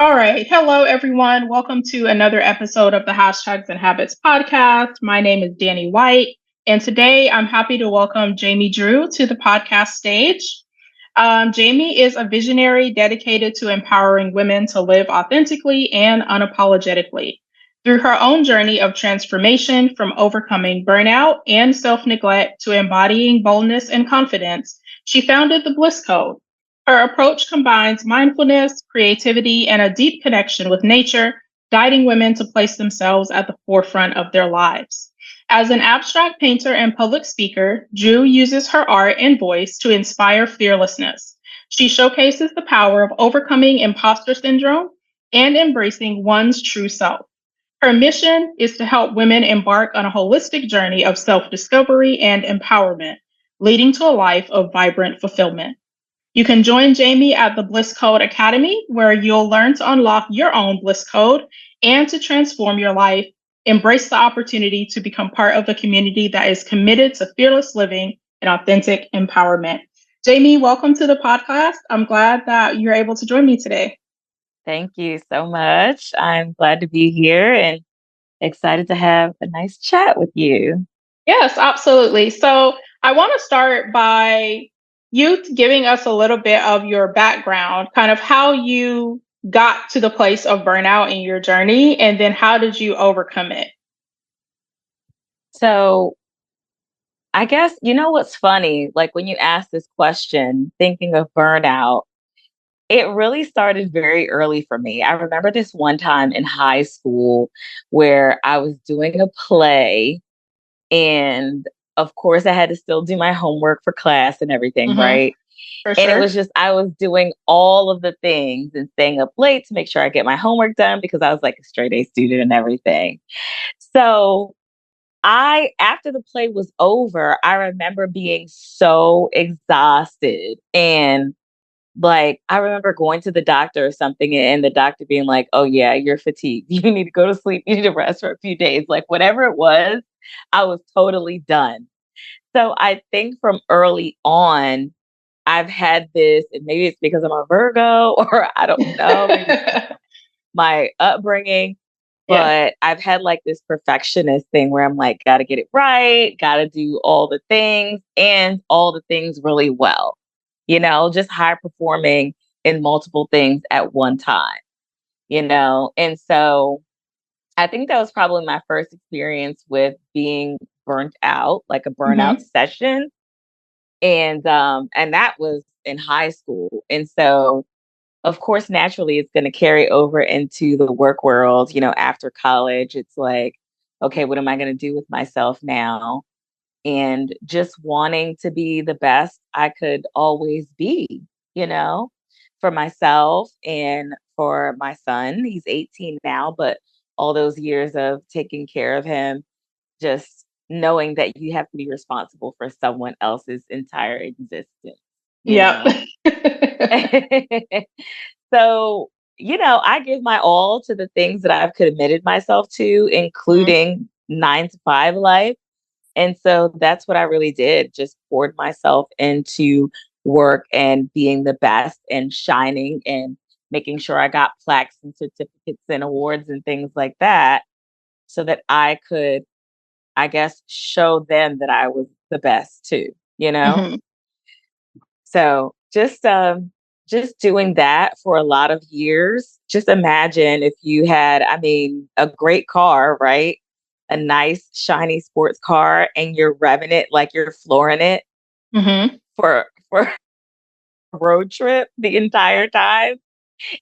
All right. Hello, everyone. Welcome to another episode of the Hashtags and Habits podcast. My name is Danny White, and today I'm happy to welcome Jamie Drew to the podcast stage. Jamie is a visionary dedicated to empowering women to live authentically and unapologetically. Through her own journey of transformation from overcoming burnout and self neglect to embodying boldness and confidence, she founded the Bliss Code. Her approach combines mindfulness, creativity, and a deep connection with nature, guiding women to place themselves at the forefront of their lives. As an abstract painter and public speaker, Drew uses her art and voice to inspire fearlessness. She showcases the power of overcoming imposter syndrome and embracing one's true self. Her mission is to help women embark on a holistic journey of self discovery and empowerment, leading to a life of vibrant fulfillment. You can join Jamie at the Bliss Code Academy, where you'll learn to unlock your own Bliss Code and to transform your life. Embrace the opportunity to become part of a community that is committed to fearless living and authentic empowerment. Jamie, welcome to the podcast. I'm glad that you're able to join me today. Thank you so much. I'm glad to be here and excited to have a nice chat with you. Yes, absolutely. So I want to start by you giving us a little bit of your background, kind of how you got to the place of burnout in your journey, and then how did you overcome it? So, I guess you know what's funny? Like when you ask this question, thinking of burnout, it really started very early for me. I remember this one time in high school where I was doing a play, and of course, I had to still do my homework for class and everything, Hmm. right? For And it sure. was just, I was doing all of the things and staying up late to make sure I get my homework done because I was like a straight A student and everything. So after the play was over, I remember being so exhausted. And like, I remember going to the doctor or something and the doctor being like, oh, yeah, you're fatigued. You need to go to sleep. You need to rest for a few days. Like, whatever it was, I was totally done. So I think from early on, I've had this, and maybe it's because I'm a Virgo, or I don't know, maybe it's my upbringing, Yeah. but I've had like this perfectionist thing where I'm like, gotta get it right, gotta do all the things and all the things really well, just high performing in multiple things at one time. And so I think that was probably my first experience with being burnt out, like a burnout Hmm. session. And that was in high school. And so of course, naturally, it's going to carry over into the work world. After college, it's like, okay, what am I going to do with myself now? And just wanting to be the best I could always be, you know, for myself and for my son. He's 18 now, but all those years of taking care of him, just knowing that you have to be responsible for someone else's entire existence, you Yep. know? So, I give my all to the things that I've committed myself to, Mhm. including 9 to 5 life. And so that's what I really did, just poured myself into work and being the best and shining and making sure I got plaques and certificates and awards and things like that so that I could, I guess, show them that I was the best too. Mhm. So just doing that for a lot of years. Just imagine if you had, I mean, a great car, right? A nice shiny sports car and you're revving it like you're flooring it Mhm. for a road trip the entire time.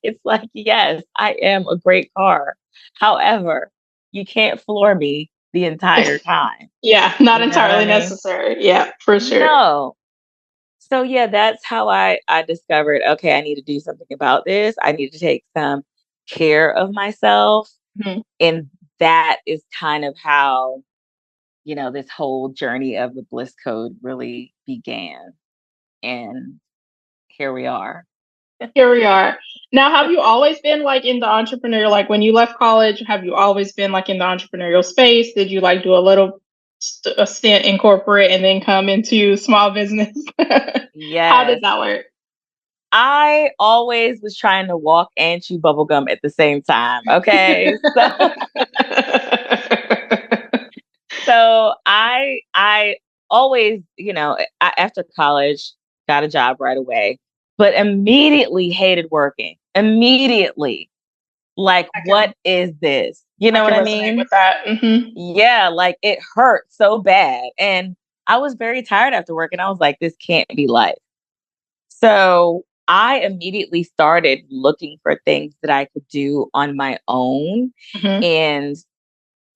It's like, yes, I am a great car. However, you can't floor me the entire time. Yeah, not You know what I entirely mean? necessary. Yeah, for sure. No. So yeah, that's how I discovered, okay, I need to do something about this. I need to take some care of myself. Mhm. And that is kind of how, this whole journey of the Bliss Code really began. And here we are. Here we are. Now, have you always been like in the entrepreneur? Like when you left college, have you always been like in the entrepreneurial space? Did you like do a little a stint in corporate and then come into small business? How did Yes. that work? I always was trying to walk and chew bubblegum at the same time. Okay. So I always, after college, got a job right away, but immediately hated working. Immediately. Like, I what can is this? You I know what can I resonate mean? with that. Yeah, like it hurt so bad. And I was very tired after work and I was like, this can't be life. So I immediately started looking for things that I could do on my own Hmm. and,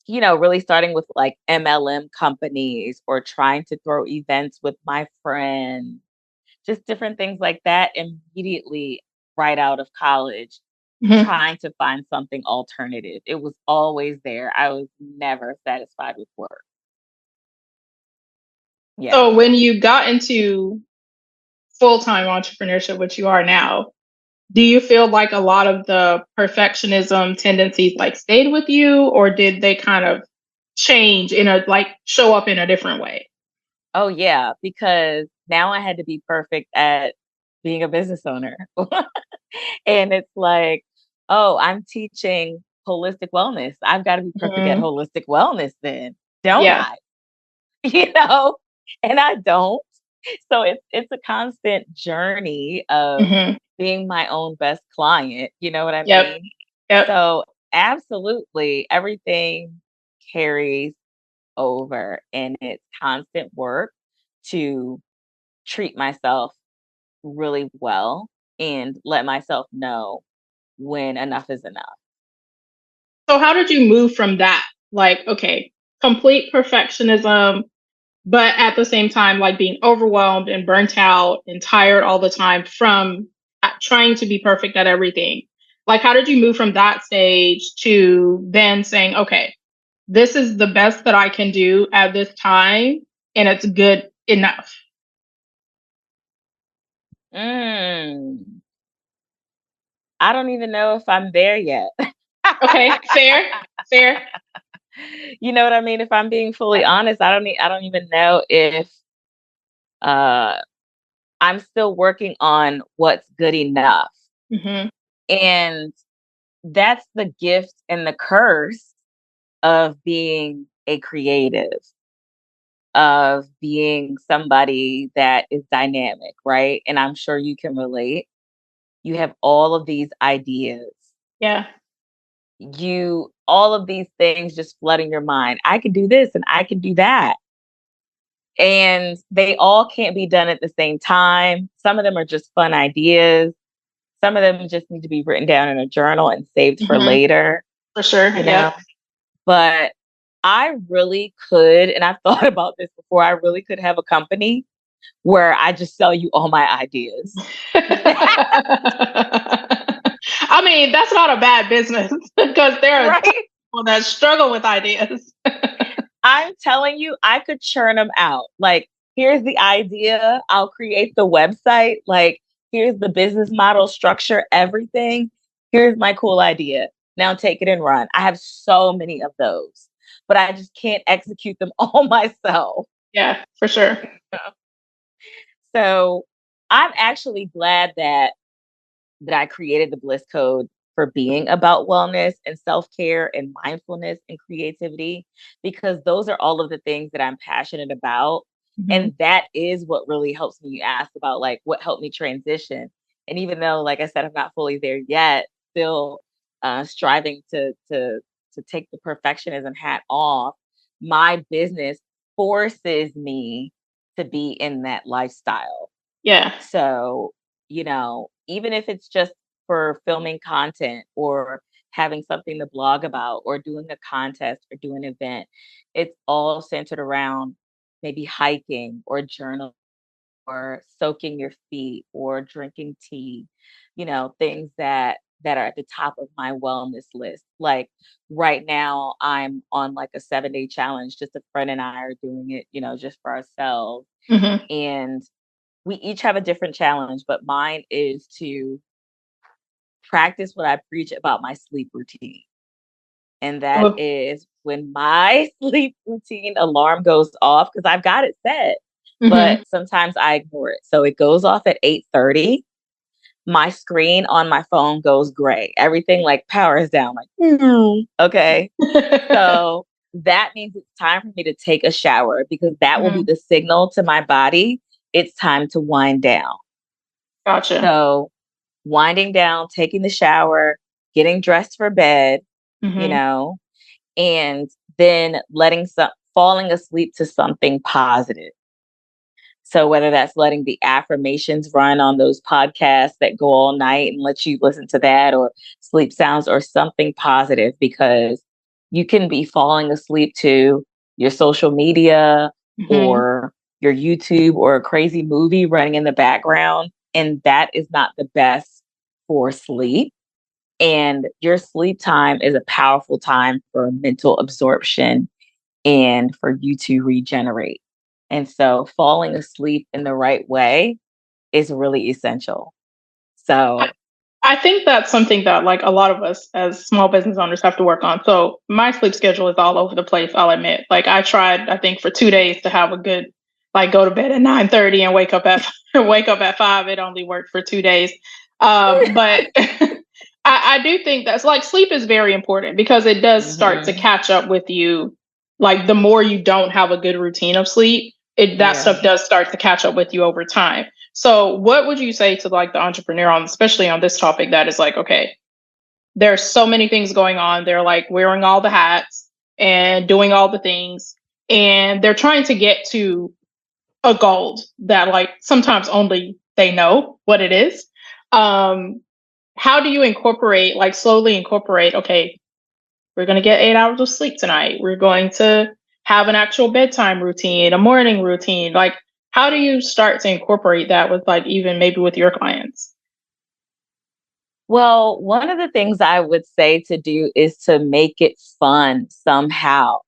really starting with like MLM companies or trying to throw events with my friends, just different things like that immediately right out of college, Hmm. trying to find something alternative. It was always there. I was never satisfied with work. Yeah. So when you got into full-time entrepreneurship, which you are now, do you feel like a lot of the perfectionism tendencies like stayed with you, or did they kind of change in a like show up in a different way? Oh, yeah, because now I had to be perfect at being a business owner. And it's like, oh, I'm teaching holistic wellness. I've got to be perfect at Mhm. holistic wellness then, don't Yeah. I? You know? And I don't. So it's a constant journey of Hmm. being my own best client, you know what I Yep. mean? Yep. So absolutely everything carries over and it's constant work to treat myself really well and let myself know when enough is enough. So how did you move from that? Like, okay, complete perfectionism, but at the same time, like being overwhelmed and burnt out and tired all the time from trying to be perfect at everything. Like, how did you move from that stage to then saying, okay, this is the best that I can do at this time and it's good enough? Mm, I don't even know if I'm there yet. Okay, fair, fair. You know what I mean? If I'm being fully honest, I don't even know if uh I'm still working on what's good enough. Hmm. And that's the gift and the curse of being a creative, of being somebody that is dynamic, right? And I'm sure you can relate. You have all of these ideas. Yeah. All of these things just flooding your mind. I can do this and I can do that. And they all can't be done at the same time. Some of them are just fun ideas. Some of them just need to be written down in a journal and saved for Hmm. later, For sure. you Yep. know? But I really could, and I've thought about this before, I really could have a company where I just sell you all my ideas. I mean, that's not a bad business because there are Right? people that struggle with ideas. I'm telling you, I could churn them out. Like, here's the idea. I'll create the website. Like, here's the business model structure, everything. Here's my cool idea. Now take it and run. I have so many of those, but I just can't execute them all myself. Yeah, for sure. So I'm actually glad that I created the Bliss Code for being about wellness and self-care and mindfulness and creativity because those are all of the things that I'm passionate about. Mhm. And that is what really helps me. You asked about like what helped me transition. And even though, like I said, I'm not fully there yet, still striving to take the perfectionism hat off, my business forces me to be in that lifestyle. Yeah. So, even if it's just for filming content or having something to blog about or doing a contest or doing an event, it's all centered around maybe hiking or journal or soaking your feet or drinking tea, things that are at the top of my wellness list. Like right now I'm on like a 7-day challenge. Just a friend and I are doing it, just for ourselves. Mhm. And we each have a different challenge, but mine is to practice what I preach about my sleep routine. And that Oh. is when my sleep routine alarm goes off, because I've got it set, but Mhm. sometimes I ignore it. So it goes off at 8:30. my screen on my phone goes gray. Everything like powers down, like, okay. So that means it's time for me to take a shower because that will be Mhm. the signal to my body. It's time to wind down. Gotcha. So winding down, taking the shower, getting dressed for bed, you Mhm. know, and then falling asleep to something positive. So whether that's letting the affirmations run on those podcasts that go all night and let you listen to that, or sleep sounds, or something positive, because you can be falling asleep to your social media Mhm. or your YouTube or a crazy movie running in the background. And that is not the best for sleep. And your sleep time is a powerful time for mental absorption and for you to regenerate. And so falling asleep in the right way is really essential. I So, I think that's something that like a lot of us as small business owners have to work on. So my sleep schedule is all over the place, I'll admit. Like I tried, I think for 2 days to have a good like go to bed at 9:30 and wake up at wake up at 5. It only worked for 2 days. But I do think that's like sleep is very important because it does start to mhm, catch up with you. Like the more you don't have a good routine of sleep, that yeah. stuff does start to catch up with you over time. So, what would you say to like the entrepreneur on, especially on this topic, that is like, okay, there's so many things going on. They're like wearing all the hats and doing all the things, and they're trying to get to a goal that like sometimes only they know what it is. Um, how do you incorporate, like slowly incorporate, okay, we're going to get 8 hours of sleep tonight. We're going to have an actual bedtime routine, a morning routine. Like, how do you start to incorporate that with, like, even maybe with your clients? Well, one of the things I would say to do is to make it fun somehow.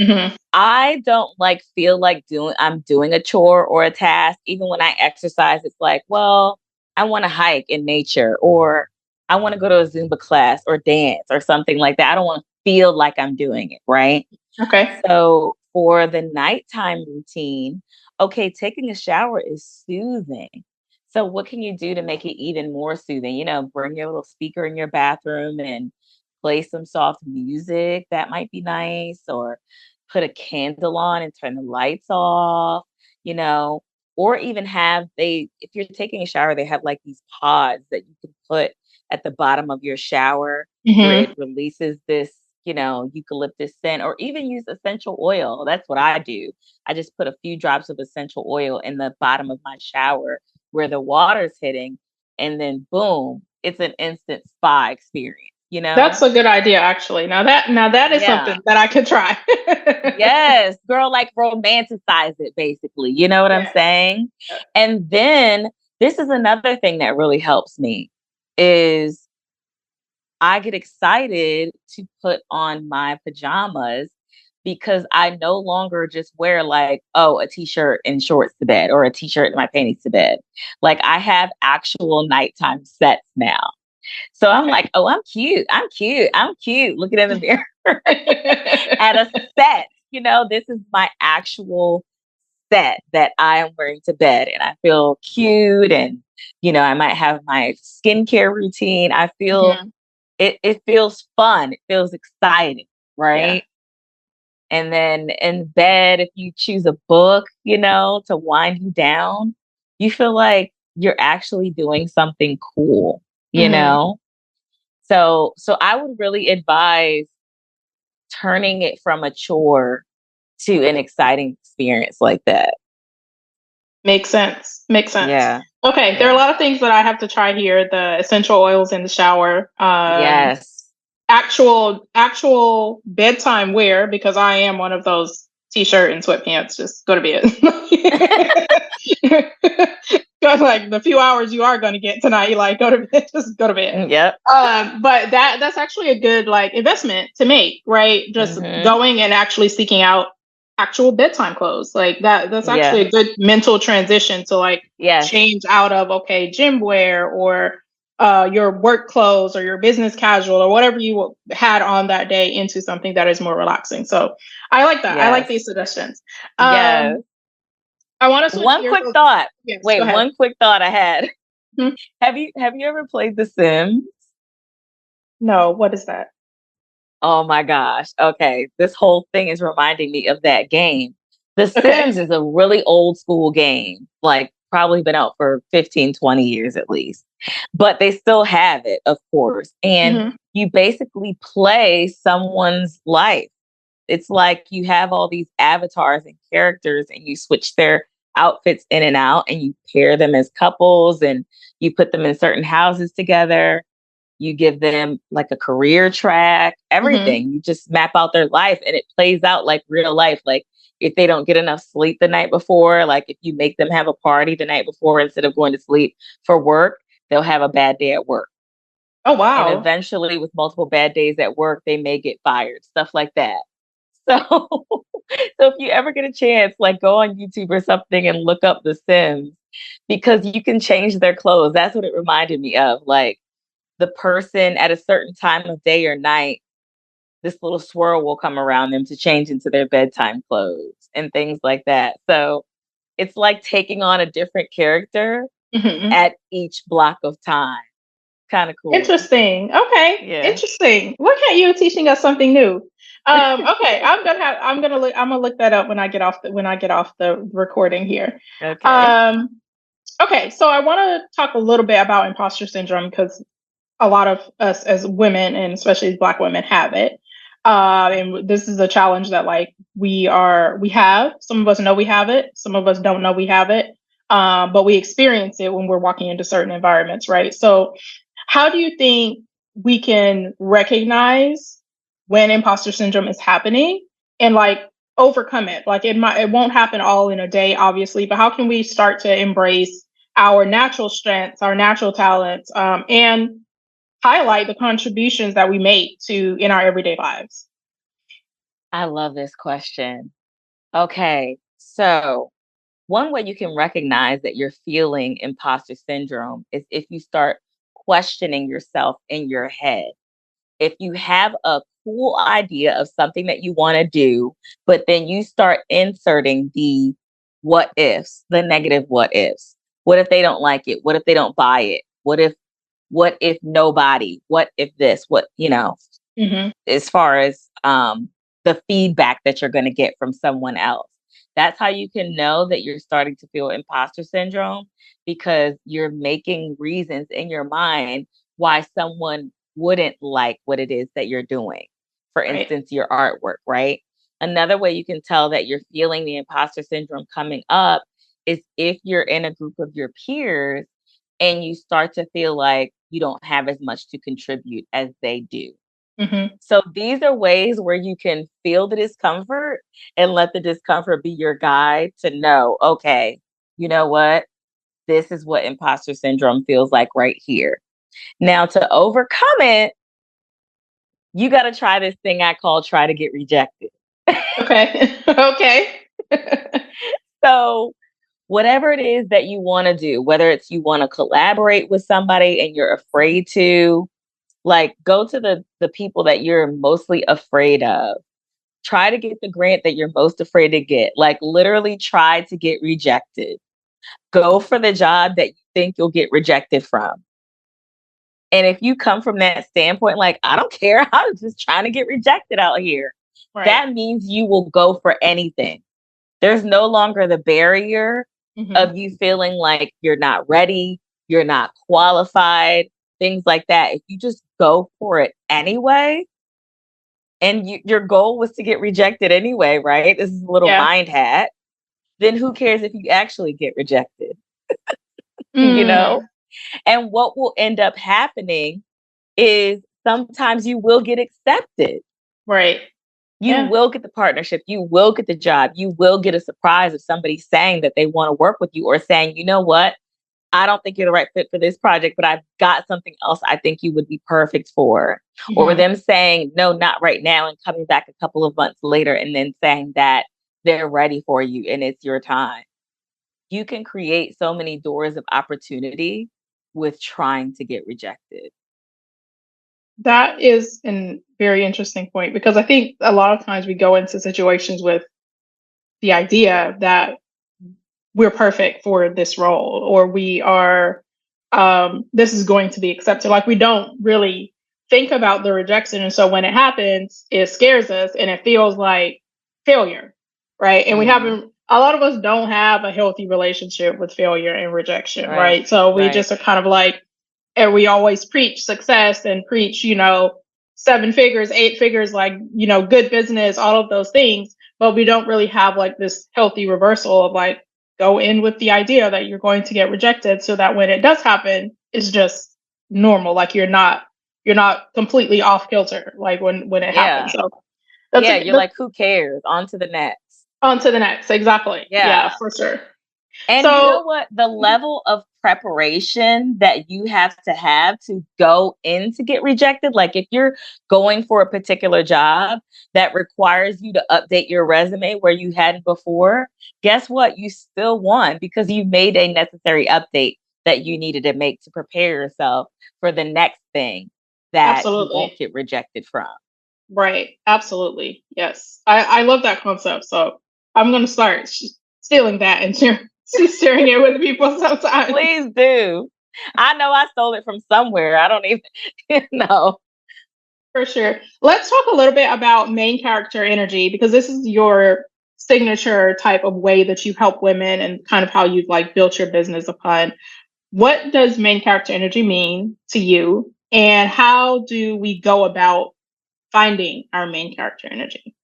Hmm. I don't like feel like I'm doing a chore or a task. Even when I exercise, it's like, well, I want to hike in nature, or I want to go to a Zumba class or dance or something like that. I don't want to feel like I'm doing it, right? Okay. So for the nighttime routine, okay, taking a shower is soothing. So what can you do to make it even more soothing? Bring your little speaker in your bathroom and play some soft music. That might be nice. Or put a candle on and turn the lights off, you know, or even if you're taking a shower, they have like these pods that you can put at the bottom of your shower where it Hmm. releases this, eucalyptus scent, or even use essential oil. That's what I do. I just put a few drops of essential oil in the bottom of my shower where the water's hitting, and then boom, it's an instant spa experience, you That's know? a good idea, actually. Now that is Yeah. something that I could try. Yes, girl, like romanticize it basically. You know what I'm Yes. saying? And then this is another thing that really helps me is I get excited to put on my pajamas because I no longer just wear like, oh, a t-shirt and shorts to bed, or a t-shirt and my panties to bed. Like I have actual nighttime sets now. So I'm Okay. like, oh, I'm cute. I'm cute. I'm cute. Looking in the mirror at a set. This is my actual set that I am wearing to bed, and I feel cute. And, I might have my skincare routine. I feel Mhm. it feels fun. It feels exciting. Yeah. Right. And then in bed, if you choose a book, to wind you down, you feel like you're actually doing something cool, you Hmm. know? So I would really advise turning it from a chore to an exciting experience like that. Makes sense. Makes sense. Yeah. Okay, there are a Yeah. lot of things that I have to try here. The essential oils in the shower. Yes. Actual bedtime wear, because I am one of those t-shirt and sweatpants. Just go to bed. 'Cause, like the few hours you are going to get tonight, you like go to bed. Just go to bed. Yep. But that's actually a good like investment to make, right? Just Mhm. going and actually seeking out actual bedtime clothes, like that. That's Yeah. actually a good mental transition to like Yes. change out of okay gym wear or your work clothes or your business casual or whatever you had on that day into something that is more relaxing. So I like that. I like Yes. these suggestions. Yes. I want to switch One gears. quick thought. Yes, Wait, go ahead. one quick thought I had. Mhm. Have you ever played The Sims? No, what is that? Oh my gosh. Okay. This whole thing is reminding me of that game. The Okay. Sims is a really old school game, like probably been out for 15, 20 years at least. But they still have it, of course. And Hmm. you basically play someone's life. It's like you have all these avatars and characters and you switch their outfits in and out and you pair them as couples and you put them in certain houses together. You give them like a career track, Hmm. everything. You just map out their life and it plays out like real life. Like if they don't get enough sleep the night before, like if you make them have a party the night before instead of going to sleep for work, they'll have a bad day at work. Oh, And wow. eventually, with multiple bad days at work, they may get fired, stuff like that. So, so if you ever get a chance, like go on YouTube or something and look up The Sims because you can change their clothes. That's what it reminded me of. Like the person at a certain time of day or night, this little swirl will come around them to change into their bedtime clothes and things like that. So it's like taking on a different character Hmm. at each block of time. Kind of cool. Interesting. Okay. Yeah. Interesting. Look at you teaching us something new. Okay, I'm gonna look that up when I get off the recording here. Okay. Um, okay, so I want to talk a little bit about imposter syndrome because a lot of us as women and especially as Black women have it. And this is a challenge that like we have. Some of us know we have it. Some of us don't know we have it. But we experience it when we're walking into certain environments, right? So, how do you think we can recognize when imposter syndrome is happening and like overcome it? Like it won't happen all in a day, obviously, but how can we start to embrace our natural strengths, our natural talents, and highlight the contributions that we make to in our everyday lives? I love this question. Okay. So, one way you can recognize that you're feeling imposter syndrome is if you start questioning yourself in your head. If you have a cool idea of something that you want to do, but then you start inserting the what ifs, the negative what ifs. What if they don't like it? What if they don't buy it? What if nobody? What if this? Hmm. As far as the feedback that you're going to get from someone else. That's how you can know that you're starting to feel imposter syndrome because you're making reasons in your mind why someone wouldn't like what it is that you're doing. For Right. instance, your artwork, right? Another way you can tell that you're feeling the imposter syndrome coming up is if you're in a group of your peers and you start to feel like you don't have as much to contribute as they do. Hmm. So these are ways where you can feel the discomfort and let the discomfort be your guide to know, okay, you know what? This is what imposter syndrome feels like right here. Now, to overcome it, you got to try this thing I call try to get rejected. Okay. Okay. So, whatever it is that you want to do, whether it's you want to collaborate with somebody and you're afraid to, like go to the people that you're mostly afraid of. Try to get the grant that you're most afraid to get. Like literally try to get rejected. Go for the job that you think you'll get rejected from. And if you come from that standpoint, like, I don't care, I'm just trying to get rejected out here, Right. that means you will go for anything. There's no longer the barrier Hmm. of you feeling like you're not ready, you're not qualified, things like that. If you just go for it anyway, and your goal was to get rejected anyway, right? This is a little Yeah. mind hack. Then who cares if you actually get rejected, you know? Mm. And what will end up happening is sometimes you will get accepted. Right. You Yeah. will get the partnership, you will get the job, you will get a surprise of somebody saying that they want to work with you or saying, you know what? I don't think you're the right fit for this project, but I've got something else I think you would be perfect for. Or Hmm. them saying, no, not right now, and coming back a couple of months later and then saying that they're ready for you and it's your time. You can create so many doors of opportunity with trying to get rejected. That is a very interesting point because I think a lot of times we go into situations with the idea that we're perfect for this role or we are this is going to be accepted. Like we don't really think about the rejection. And so when it happens, it scares us and it feels like failure. Right. And we Mhm. haven't, a lot of us don't have a healthy relationship with failure and rejection. Right. Right. So we Right. just are kind of like, and we always preach success and preach, seven figures, eight figures, like, good business, all of those things. But we don't really have like this healthy reversal of like, go in with the idea that you're going to get rejected so that when it does happen, it's just normal. Like you're not completely off kilter, like when it happens. Yeah. So Yeah, you're that's like, "Who cares? On to the next." on to the next. Exactly. Yeah, Yeah. for sure. And you know So what? The level of preparation that you have to go in to get rejected, like if you're going for a particular job that requires you to update your resume where you hadn't before, guess what? You still won because you made a necessary update that you needed to make to prepare yourself for the next thing that you won't absolutely. get rejected from. Right. Absolutely. Yes. I love that concept. So I'm going to start stealing that and sharing it with people sometimes. Please do. I know I stole it from somewhere. I don't even know. For sure. Let's talk a little bit about main character energy because this is your signature type of way that you help women and kind of how you've like built your business upon. What does main character energy mean to you? And how do we go about finding our main character energy?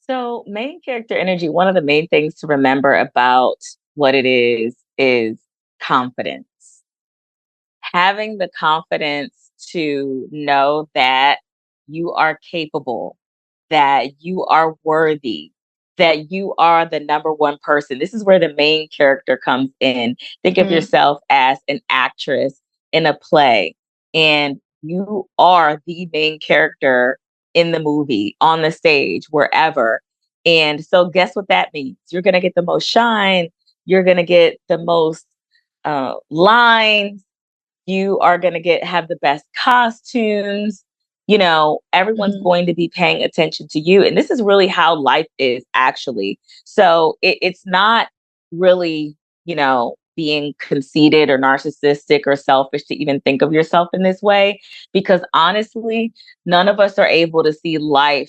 So, main character energy, one of the main things to remember about what it is confidence. Having the confidence to know that you are capable, that you are worthy, that you are the number one person. This is where the main character comes in. Think of Mm, yourself as an actress in a play, and you are the main character in the movie, on the stage, wherever. And so, guess what that means? You're going to get the most shine, you're going to get the most lines, you are going to get have the best costumes. Everyone's mhm. going to be paying attention to you, and this is really how life is actually. So it's not really, being conceited or narcissistic or selfish to even think of yourself in this way, because honestly, none of us are able to see life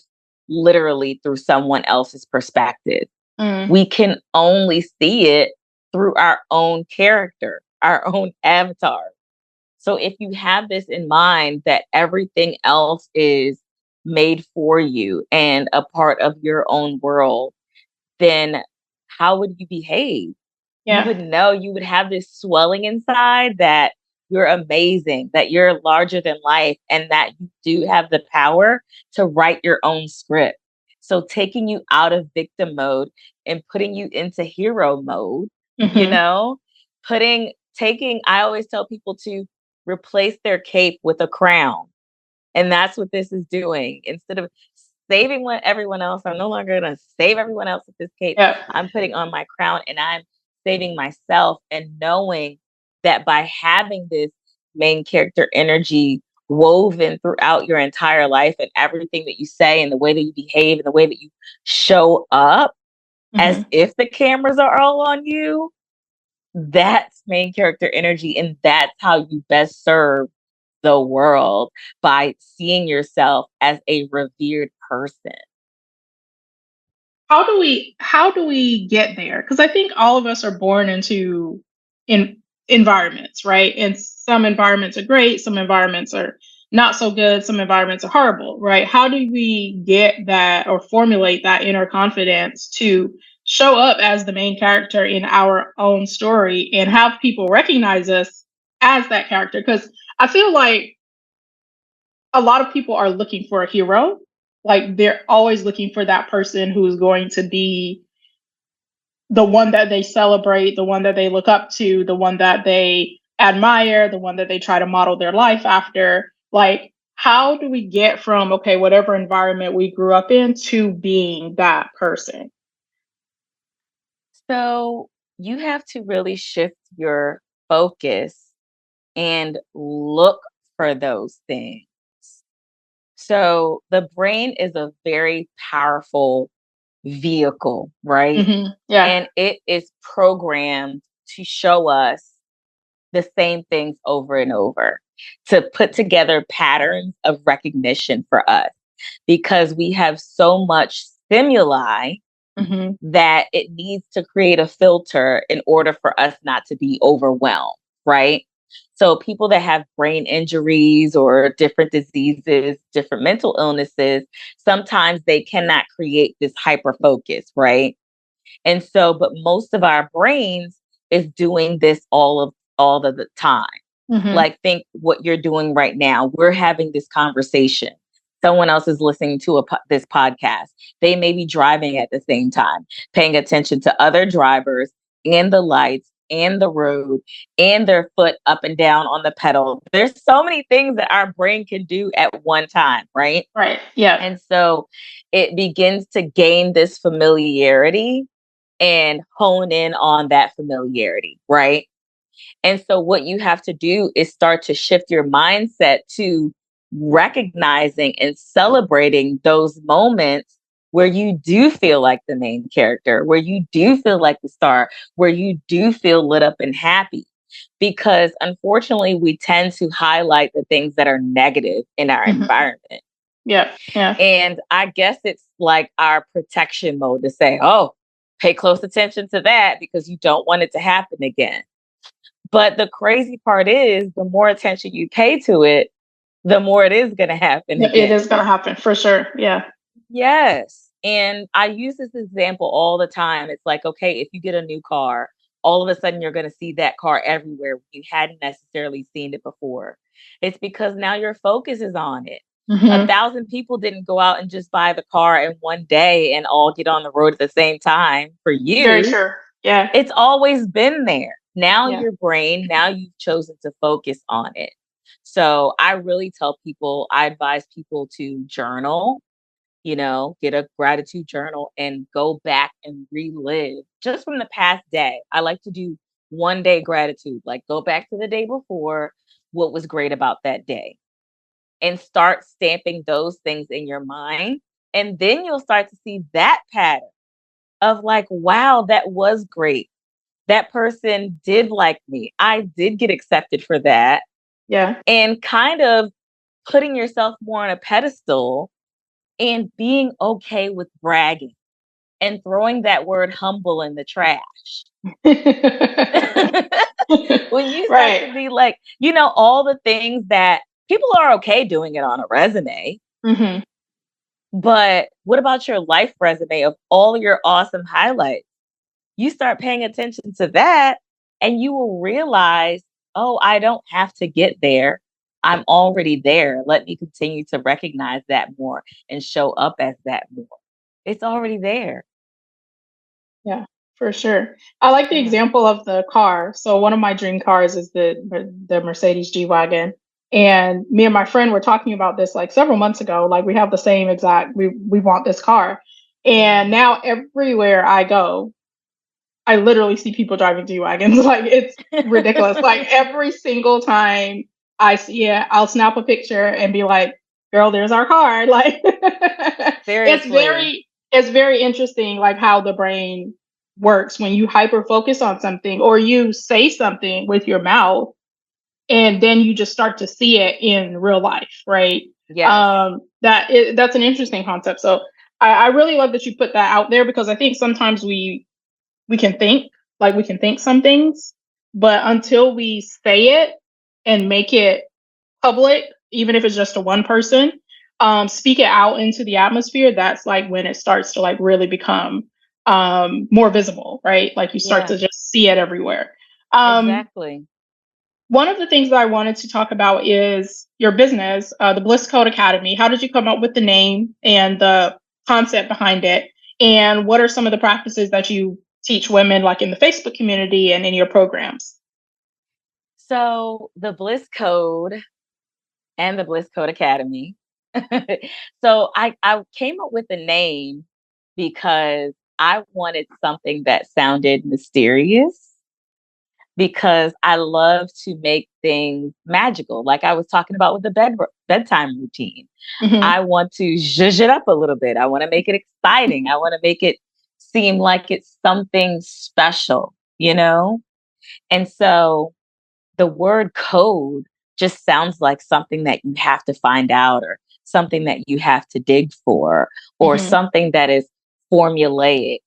literally through someone else's perspective. Mm, We can only see it through our own character, our own avatar. So if you have this in mind that everything else is made for you and a part of your own world, then how would you behave? You yeah. would know, you would have this swelling inside that you're amazing, that you're larger than life, and that you do have the power to write your own script. So taking you out of victim mode and putting you into hero mode, you Hmm. know, I always tell people to replace their cape with a crown. And that's what this is doing. Instead of saving everyone else, I'm no longer going to save everyone else with this cape. Yeah. I'm putting on my crown and I'm saving myself, and knowing that by having this main character energy woven throughout your entire life and everything that you say and the way that you behave and the way that you show up as Hmm. if the cameras are all on you, that's main character energy. And that's how you best serve the world, by seeing yourself as a revered person. How do we get there? Because I think all of us are born into in environments, right? And some environments are great, some environments are not so good, some environments are horrible, right? How do we get that or formulate that inner confidence to show up as the main character in our own story and have people recognize us as that character? Because I feel like a lot of people are looking for a hero. Like they're always looking for that person who's going to be the one that they celebrate, the one that they look up to, the one that they admire, the one that they try to model their life after. Like, how do we get from, okay, whatever environment we grew up in to being that person? So you have to really shift your focus and look for those things. So the brain is a very powerful vehicle, right? Hmm. Yeah. And it is programmed to show us the same things over and over to put together patterns of recognition for us because we have so much stimuli Mm-hmm. that it needs to create a filter in order for us not to be overwhelmed, right? So people that have brain injuries or different diseases, different mental illnesses, sometimes they cannot create this hyper focus, right? And so, but most of our brains is doing this all of the time. Mm-hmm. Like, think what you're doing right now. We're having this conversation. Someone else is listening to this podcast. They may be driving at the same time, paying attention to other drivers and the lights and the road and their foot up and down on the pedal. There's so many things that our brain can do at one time, right? Right. Yeah. And so it begins to gain this familiarity and hone in on that familiarity, right? And so what you have to do is start to shift your mindset to recognizing and celebrating those moments where you do feel like the main character, where you do feel like the star, where you do feel lit up and happy. Because unfortunately, we tend to highlight the things that are negative in our Mm-hmm. environment. Yeah. Yeah. And I guess it's like our protection mode to say, oh, pay close attention to that because you don't want it to happen again. But the crazy part is the more attention you pay to it, the more it is going to happen Yeah, it again. is going to happen for sure. Yeah. Yes. And I use this example all the time. It's like, okay, if you get a new car, all of a sudden you're going to see that car everywhere when you hadn't necessarily seen it before. It's because now your focus is on it. Mm-hmm. 1,000 people didn't go out and just buy the car in one day and all get on the road at the same time for Very you. true. Yeah. It's always been there. Now Yeah. your brain, now you've chosen to focus on it. So I really tell people, I advise people to journal, get a gratitude journal and go back and relive just from the past day. I like to do 1 day gratitude, like go back to the day before, what was great about that day, and start stamping those things in your mind. And then you'll start to see that pattern of like, wow, that was great. That person did like me. I did get accepted for that. Yeah. And kind of putting yourself more on a pedestal and being okay with bragging and throwing that word humble in the trash. When you start Right. to be like, all the things that people are okay doing it on a resume. Mm-hmm. But what about your life resume of all your awesome highlights? You start paying attention to that and you will realize, oh, I don't have to get there. I'm already there. Let me continue to recognize that more and show up as that more. It's already there. Yeah, for sure. I like the Yeah. example of the car. So one of my dream cars is the Mercedes G Wagon. And me and my friend were talking about this like several months ago. Like we have the same exact we want this car. And now everywhere I go, I literally see people driving G Wagons. Like it's ridiculous. Like every single time I see it, I'll snap a picture and be like, girl, there's our car. Like it's Seriously. very interesting like how the brain works when you hyper focus on something or you say something with your mouth and then you just start to see it in real life, right? Yes. That's an interesting concept. So I really love that you put that out there because I think sometimes we can think like we can think some things, but until we say it and make it public, even if it's just to one person, speak it out into the atmosphere, that's like when it starts to like really become more visible, right? Like you start Yeah, to just see it everywhere. Um, exactly. One of the things that I wanted to talk about is your business, the Bliss Code Academy. How did you come up with the name and the concept behind it? And what are some of the practices that you teach women, like in the Facebook community and in your programs? So the Bliss Code and the Bliss Code Academy. So I came up with the name because I wanted something that sounded mysterious because I love to make things magical. Like I was talking about with the bedtime routine. Hmm. I want to zhuzh it up a little bit. I want to make it exciting. I want to make it seem like it's something special, you know? And so the word code just sounds like something that you have to find out, or something that you have to dig for, or Hmm. something that is formulaic.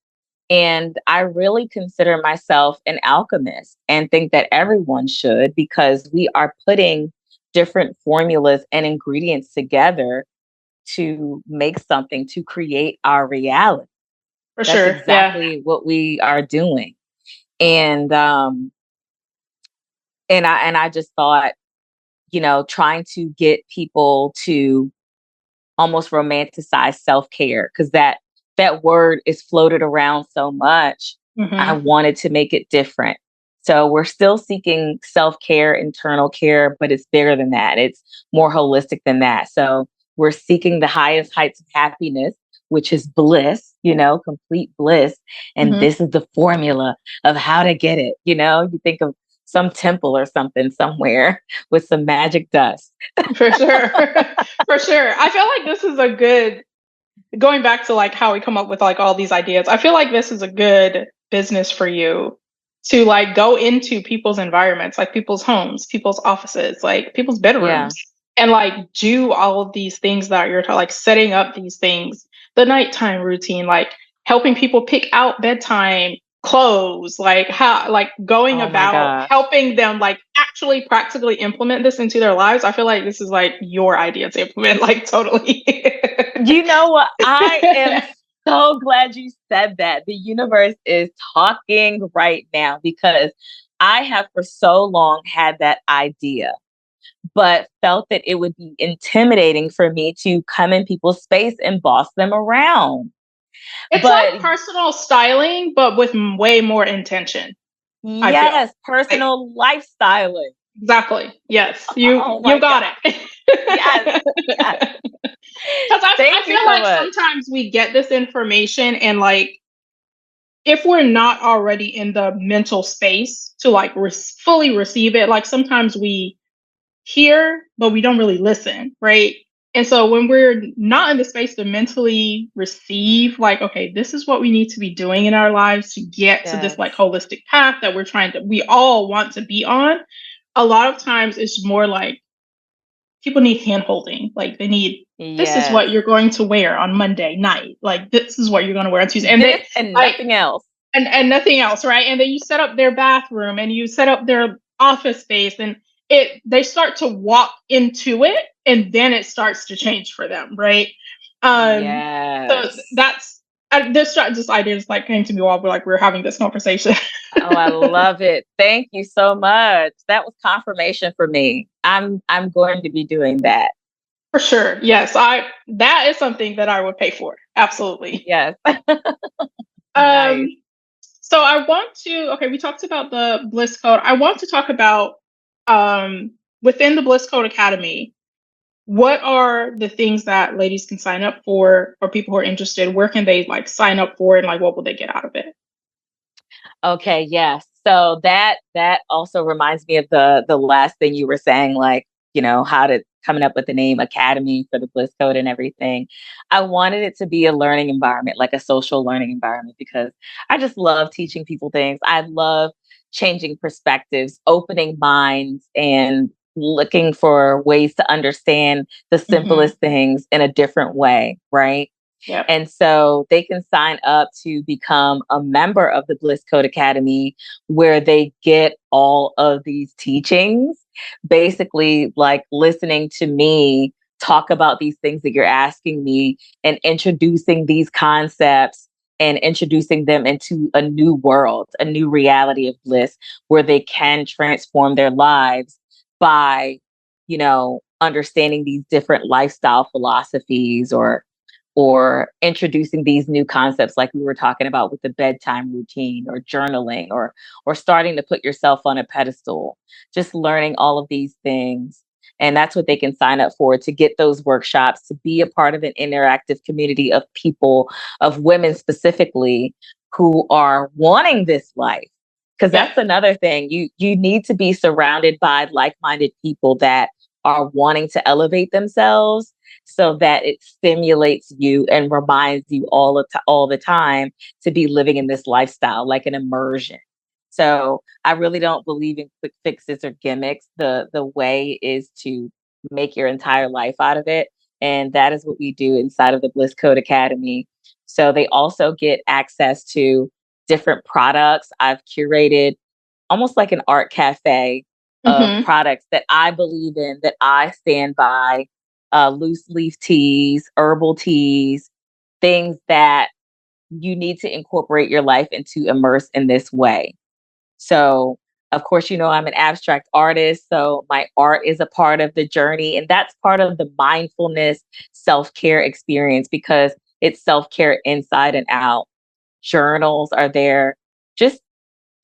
And I really consider myself an alchemist and think that everyone should, because we are putting different formulas and ingredients together to make something, to create our reality. For That's sure. Yeah. exactly what we are doing. And I just thought, trying to get people to almost romanticize self-care, because that word is floated around so much. I Hmm. wanted to make it different. So we're still seeking self-care, internal care, but it's bigger than that. It's more holistic than that. So we're seeking the highest heights of happiness, which is bliss, complete bliss. And Hmm. this is the formula of how to get it. You think of some temple or something somewhere with some magic dust. For sure. For sure. I feel like this is a good, going back to like how we come up with like all these ideas. I feel like this is a good business for you to like go into people's environments, like people's homes, people's offices, like people's Yeah. bedrooms, and like do all of these things that you're like setting up these things, the nighttime routine, like helping people pick out bedtime clothes, like how, like going Oh my about gosh. helping them like actually practically implement this into their lives. I feel like this is like your idea to implement, like totally. You know what? I am so glad you said that. The universe is talking right now, because I have for so long had that idea, but felt that it would be intimidating for me to come in people's space and boss them around. It's But like personal styling, but with way more intention, I feel. yes, Like, personal lifestyling. exactly. Yes. Oh You my got God. it. Yes. Yes. Because I Thank you feel so like much. sometimes we get this information and like if we're not already in the mental space to like fully receive it, like sometimes we hear, but we don't really listen, right? And so when we're not in the space to mentally receive, like, okay, this is what we need to be doing in our lives to get to this like Yes. holistic path that we all want to be on. A lot of times it's more like people need hand holding. Like they need, this is what Yes. you're going to wear on Monday night. Like this is what you're going to wear on Tuesday. And This they and like, nothing else. and nothing else, right? And then you set up their bathroom and you set up their office space and they start to walk into it and then it starts to change for them, right? Um so Yes. that's this idea just like came to me while we're having this conversation. Oh, I love it. Thank you so much. That was confirmation for me. I'm going to be doing that. For sure. Yes, I that is something that I would pay for. Absolutely. Yes. Um Nice. so I want to, okay, we talked about the Bliss Code. I want to talk about within the Bliss Code Academy, what are the things that ladies can sign up for or people who are interested? Where can they like sign up for it and like what will they get out of it? Okay, yes. So that also reminds me of the last thing you were saying, like, how to coming up with the name Academy for the Bliss Code and everything. I wanted it to be a learning environment, like a social learning environment, because I just love teaching people things. I love changing perspectives, opening minds, and looking for ways to understand the Hmm. simplest things in a different way, right? Yep. And so they can sign up to become a member of the Bliss Code Academy, where they get all of these teachings, basically like listening to me talk about these things that you're asking me, and introducing these concepts and introducing them into a new world, a new reality of bliss, where they can transform their lives by, understanding these different lifestyle philosophies, or introducing these new concepts like we were talking about with the bedtime routine, or journaling, or starting to put yourself on a pedestal, just learning all of these things. And that's what they can sign up for, to get those workshops, to be a part of an interactive community of people, of women specifically, who are wanting this life. Because Yep. that's another thing, you need to be surrounded by like-minded people that are wanting to elevate themselves, so that it stimulates you and reminds you all the time to be living in this lifestyle, like an immersion. So I really don't believe in quick fixes or gimmicks. The way is to make your entire life out of it. And that is what we do inside of the Bliss Code Academy. So they also get access to different products. I've curated almost like an art cafe of Mm-hmm. products that I believe in, that I stand by, loose leaf teas, herbal teas, things that you need to incorporate your life and to immerse in this way. So, of course, I'm an abstract artist. So, my art is a part of the journey. And that's part of the mindfulness self care experience because it's self care inside and out. Journals are there. Just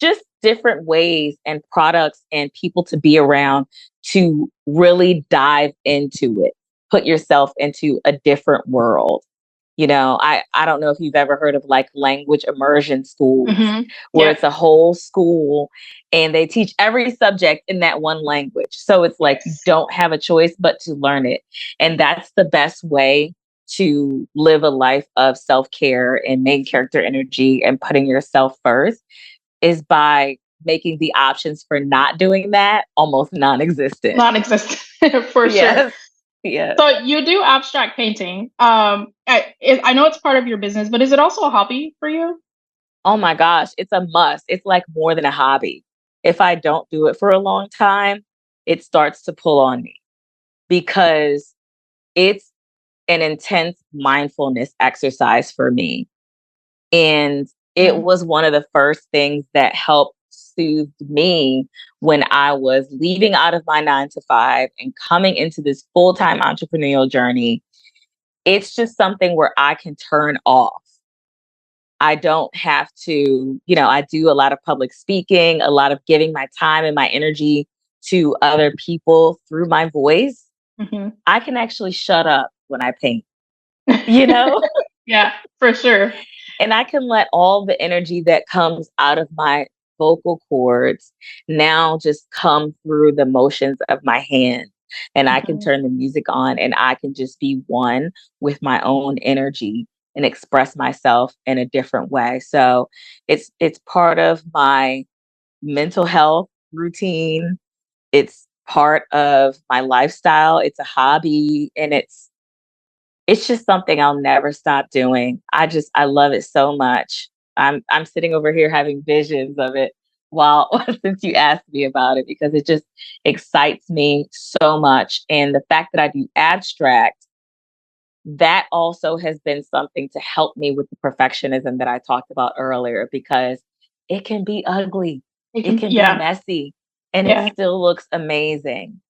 just different ways and products and people to be around to really dive into it, put yourself into a different world. I don't know if you've ever heard of like language immersion schools Mm-hmm. where Yep. it's a whole school and they teach every subject in that one language. So it's like you Yes. don't have a choice but to learn it. And that's the best way to live a life of self care and main character energy and putting yourself first is by making the options for not doing that almost non-existent. Non-existent for sure. Yes. Yes. So you do abstract painting. I know it's part of your business, but is it also a hobby for you? Oh my gosh, it's a must. It's like more than a hobby. If I don't do it for a long time, it starts to pull on me because it's an intense mindfulness exercise for me. And it Mm. was one of the first things that helped soothe me when I was leaving out of my 9 to 5 and coming into this full time entrepreneurial journey. It's just something where I can turn off. I don't have to, I do a lot of public speaking, a lot of giving my time and my energy to other people through my voice. Mhm. I can actually shut up when I paint, you know? Yeah, for sure. And I can let all the energy that comes out of my vocal cords now just come through the motions of my hand. And I can Mhm. turn the music on and I can just be one with my own energy and express myself in a different way. So it's part of my mental health routine. It's part of my lifestyle. It's a hobby and it's just something I'll never stop doing. I love it so much. I'm sitting over here having visions of it while since you asked me about it because it just excites me so much. And the fact that I do abstract, that also has been something to help me with the perfectionism that I talked about earlier because it can be ugly. It It can, can be yeah, messy and it yeah. still looks amazing.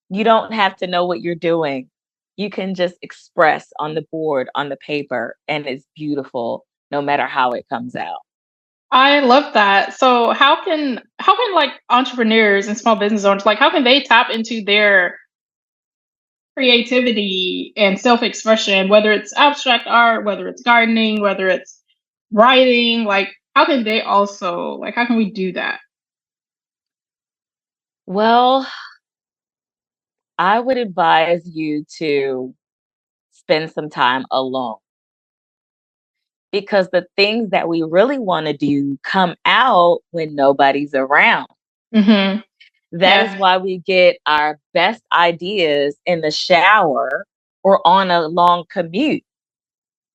You don't have to know what you're doing. You can just express on the board, on the paper, and it's beautiful no matter how it comes out. I love that. So how can like entrepreneurs and small business owners like how can they tap into their creativity and self-expression, whether it's abstract art, whether it's gardening, whether it's writing, like how can they also like how can we do that? Well, I would advise you to spend some time alone because the things that we really want to do come out when nobody's around. Mhm. That Yeah. is why we get our best ideas in the shower or on a long commute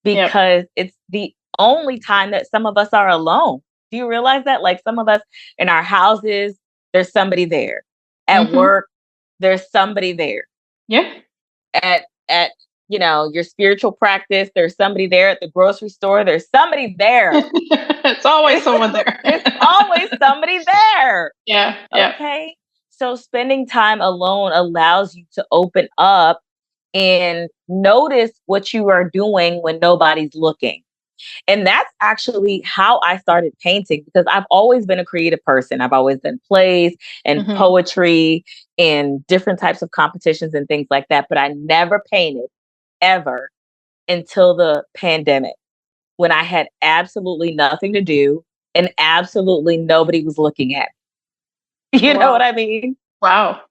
Yep. because it's the only time that some of us are alone. Do you realize that? Like some of us in our houses, there's somebody there. At Mhm. work, there's somebody there. Yeah. At your spiritual practice, there's somebody there. At the grocery store, there's somebody there. It's always someone there. There's always somebody there. Yeah, yeah. Okay. So spending time alone allows you to open up and notice what you are doing when nobody's looking. And that's actually how I started painting because I've always been a creative person. I've always done plays and Mhm. poetry and different types of competitions and things like that. But I never painted ever until the pandemic when I had absolutely nothing to do and absolutely nobody was looking at me. You know what Wow. I mean? Wow.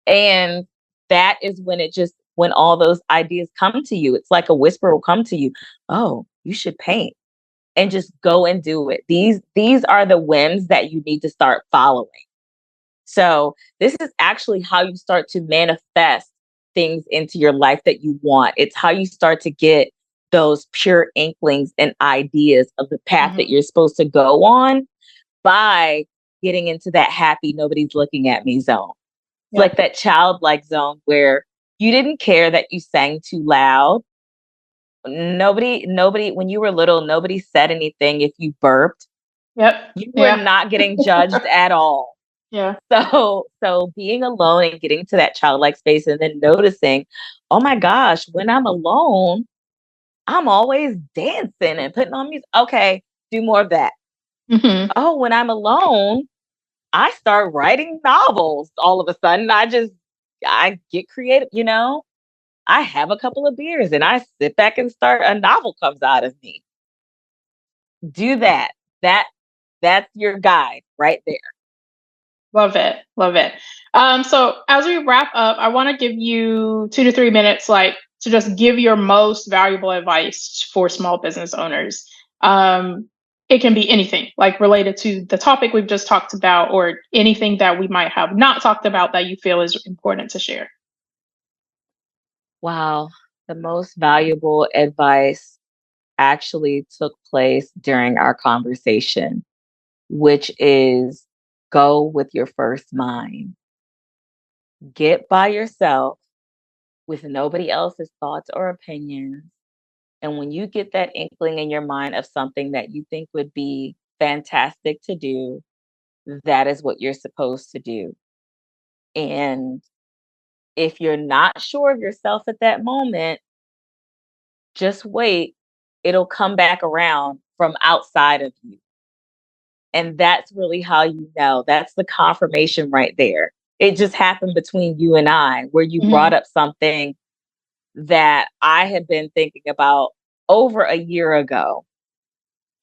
And that is when all those ideas come to you. It's like a whisper will come to you. Oh, you should paint. and just go and do it. These are the wins that you need to start following. So this is actually how you start to manifest things into your life that you want. It's how you start to get those pure inklings and ideas of the path that you're supposed to go on by getting into that happy, nobody's looking at me zone. It's like that childlike zone where you didn't care that you sang too loud. Nobody, when you were little, nobody said anything if you burped. Yep. You were not getting judged at all. Yeah. So being alone and getting to that childlike space and then noticing, oh my gosh, when I'm alone, I'm always dancing and putting on music. Okay, do more of that. Mm-hmm. Oh, when I'm alone, I start writing novels. All of a sudden, I get creative, I have a couple of beers and I sit back and start a novel comes out of me. Do that. That's your guide right there. Love it. Love it. So as we wrap up, I want to give you 2 to 3 minutes, like to just give your most valuable advice for small business owners. It can be anything like related to the topic we've just talked about, or anything that we might have not talked about that you feel is important to share. Wow. The most valuable advice actually took place during our conversation, which is go with your first mind. Get by yourself with nobody else's thoughts or opinions. And when you get that inkling in your mind of something that you think would be fantastic to do, that is what you're supposed to do. And if you're not sure of yourself at that moment, just wait. It'll come back around from outside of you. And that's really how you know. That's the confirmation right there. It just happened between you and I, where you brought up something that I had been thinking about over a year ago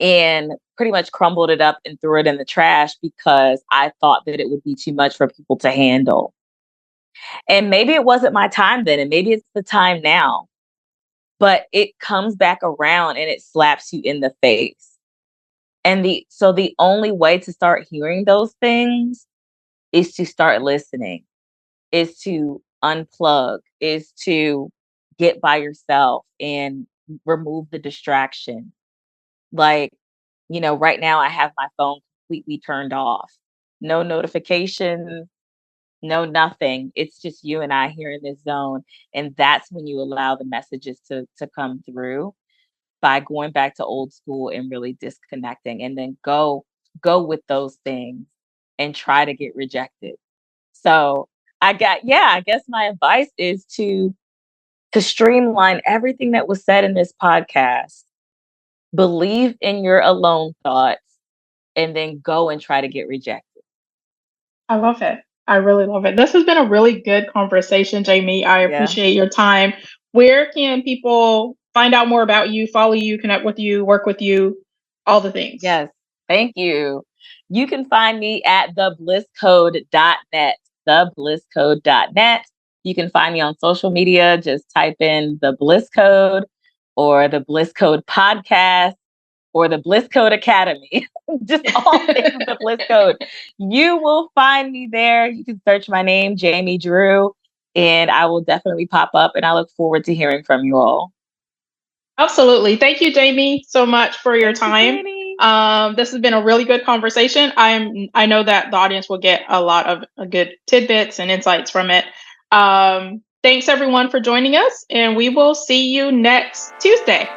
and pretty much crumbled it up and threw it in the trash because I thought that it would be too much for people to handle. And maybe it wasn't my time then, and maybe it's the time now, but it comes back around and it slaps you in the face. And the only way to start hearing those things is to start listening, is to unplug, is to get by yourself and remove the distraction. Like, right now I have my phone completely turned off. No notifications, no nothing. It's just you and I here in this zone. And that's when you allow the messages to come through by going back to old school and really disconnecting, and then go with those things and try to get rejected. So I guess my advice is to streamline everything that was said in this podcast. Believe in your alone thoughts and then go and try to get rejected. I love it. I really love it. This has been a really good conversation, Jamie. I Yeah. appreciate your time. Where can people find out more about you, follow you, connect with you, work with you, all the things? Yes. Thank you. You can find me at theblisscode.net, theblisscode.net. You can find me on social media. Just type in the Bliss Code or the Bliss Code podcast or the Bliss Code Academy. Just all things the Bliss Code. You will find me there. You can search my name, Jamie Drew, and I will definitely pop up. And I look forward to hearing from you all. Absolutely. Thank you, Jamie, so much for your Thank you, time. Danny. This has been a really good conversation. I know that the audience will get a lot of good tidbits and insights from it. Thanks everyone for joining us, and we will see you next Tuesday.